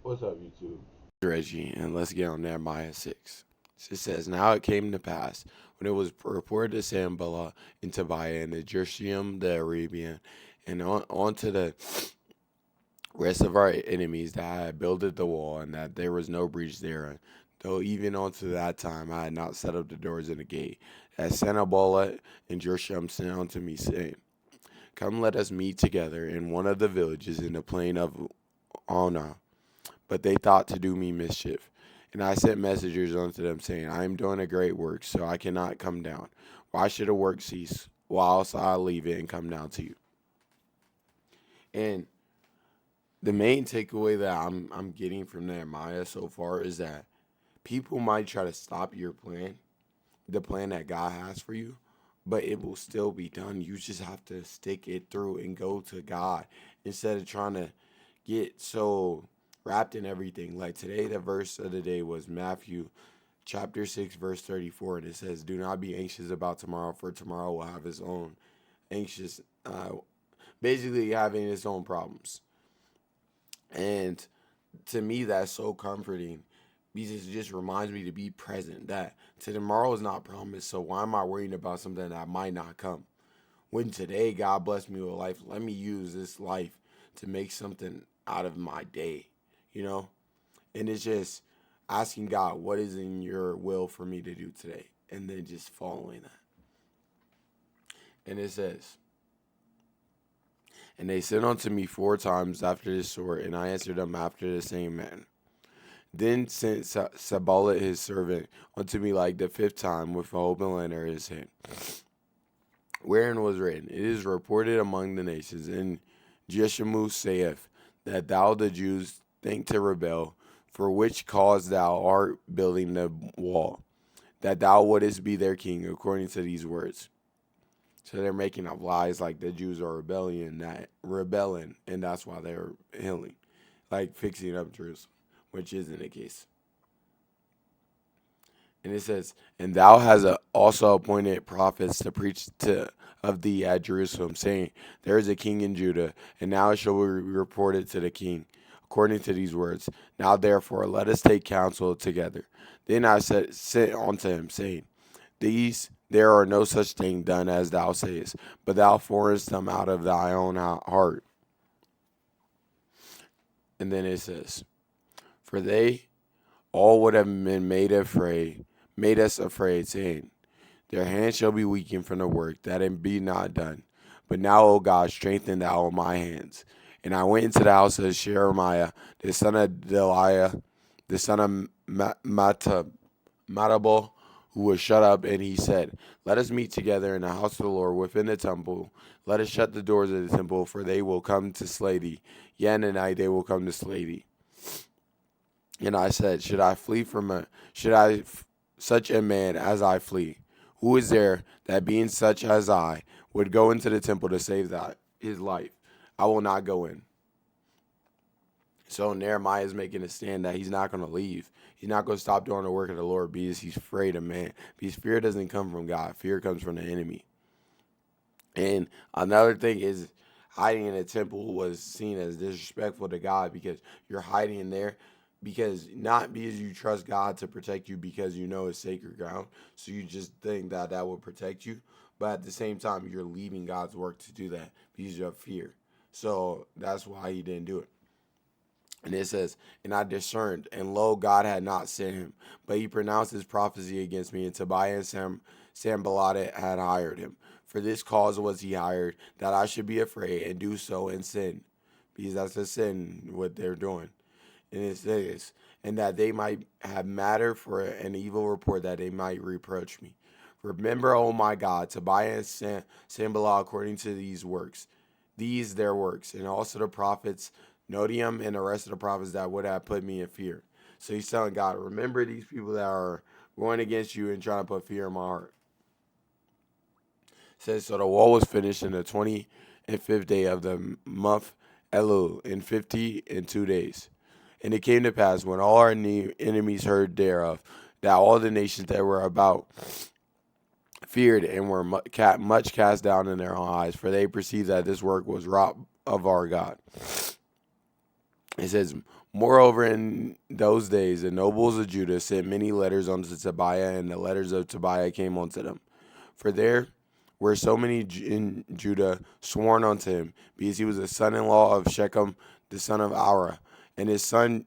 What's up, YouTube? Reggie, and let's get on Nehemiah 6. It says, Now it came to pass, when it was reported to Sanballat and Tobiah and the Geshem the Arabian, and on to the rest of our enemies that I had builded the wall, and that there was no breach therein, though even unto that time I had not set up the doors in the gate. As Sanballat and Geshem sent unto me, saying, Come, let us meet together in one of the villages in the plain of Ona. But they thought to do me mischief. And I sent messengers unto them, saying, I am doing a great work, so I cannot come down. Why should a work cease, whilst I leave it and come down to you? And the main takeaway that I'm getting from Nehemiah so far is that people might try to stop your plan, the plan that God has for you, but it will still be done. You just have to stick it through and go to God instead of trying to get so wrapped in everything. Like today, the verse of the day was Matthew chapter 6, verse 34. And it says, Do not be anxious about tomorrow, for tomorrow will have its own anxious, basically having its own problems. And to me, that's so comforting because it just reminds me to be present, that tomorrow is not promised. So why am I worrying about something that might not come? When today God blessed me with life, let me use this life to make something out of my day, you know? And it's just asking God, what is in your will for me to do today? And then just following that. And it says, And they sent unto me 4 times after this sort, and I answered them after the same manner. Then sent Sabalat his servant unto me like the 5th time with an open letter in his hand, wherein was written, It is reported among the nations, and Jeshemu saith, that thou the Jews think to rebel, for which cause thou art building the wall, that thou wouldest be their king, according to these words. So they're making up lies like the Jews are rebelling, and that's why they're healing, like fixing up Jerusalem, which isn't the case. And it says, And thou hast also appointed prophets to preach of thee at Jerusalem, saying, There is a king in Judah, and now it shall be reported to the king, according to these words. Now therefore let us take counsel together. Then I sent unto him, saying, There are no such thing done as thou sayest, but thou forest them out of thy own heart. And then it says, For they all would have been made us afraid, saying, Their hands shall be weakened from the work, that it be not done. But now, O God, strengthen thou my hands. And I went into the house of Sheremiah, the son of Deliah, the son of Matabal, who was shut up, and he said, Let us meet together in the house of the Lord within the temple. Let us shut the doors of the temple, for they will come to slay thee. Yet in the night they will come to slay thee. And I said, Should I such a man as I flee? Who is there that being such as I would go into the temple to save his life? I will not go in. So Nehemiah is making a stand that he's not going to leave. He's not going to stop doing the work of the Lord because he's afraid of man. Because fear doesn't come from God. Fear comes from the enemy. And another thing is, hiding in a temple was seen as disrespectful to God because you're hiding in there not because you trust God to protect you because you know it's sacred ground. So you just think that will protect you. But at the same time, you're leaving God's work to do that because you have fear. So that's why he didn't do it. And it says, And I discerned, and lo, God had not sent him, but he pronounced his prophecy against me, and Tobiah and Sanballat had hired him. For this cause was he hired, that I should be afraid and do so and sin. Because that's a sin, what they're doing. And it says, And that they might have matter for an evil report, that they might reproach me. Remember, O my God, Tobiah and Sanballat according to these their works, and also the prophets, Nodium, and the rest of the prophets that would have put me in fear. So he's telling God, remember these people that are going against you and trying to put fear in my heart. It says, So the wall was finished in the 25th day of the month Elul, in 52 days. And it came to pass, when all our enemies heard thereof, that all the nations that were about feared and were much cast down in their own eyes, for they perceived that this work was wrought of our God. It says, Moreover, in those days, the nobles of Judah sent many letters unto Tobiah, and the letters of Tobiah came unto them. For there were so many in Judah sworn unto him, because he was a son-in-law of Shechem, the son of Arah, and his son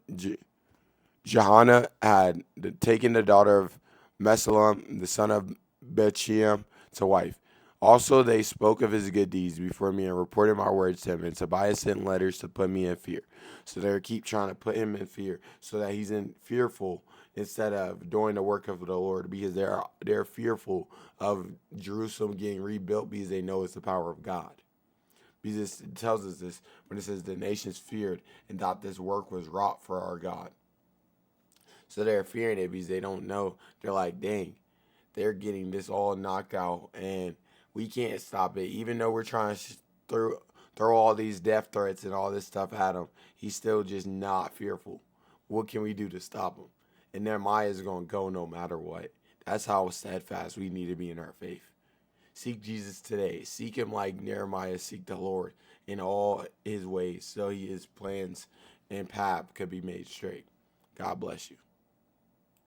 Johanna had taken the daughter of Mesullam, the son of Bethshem, to wife. Also, they spoke of his good deeds before me and reported my words to him. And Tobiah sent letters to put me in fear. So they keep trying to put him in fear so that he's fearful instead of doing the work of the Lord, because they're fearful of Jerusalem getting rebuilt because they know it's the power of God. Because it tells us this when it says the nations feared and thought this work was wrought for our God. So they're fearing it because they don't know. They're like, dang, they're getting this all knocked out, and we can't stop it. Even though we're trying to throw all these death threats and all this stuff at him, he's still just not fearful. What can we do to stop him? And Nehemiah is going to go no matter what. That's how steadfast we need to be in our faith. Seek Jesus today. Seek him like Nehemiah seek the Lord in all his ways, so his plans and path could be made straight. God bless you.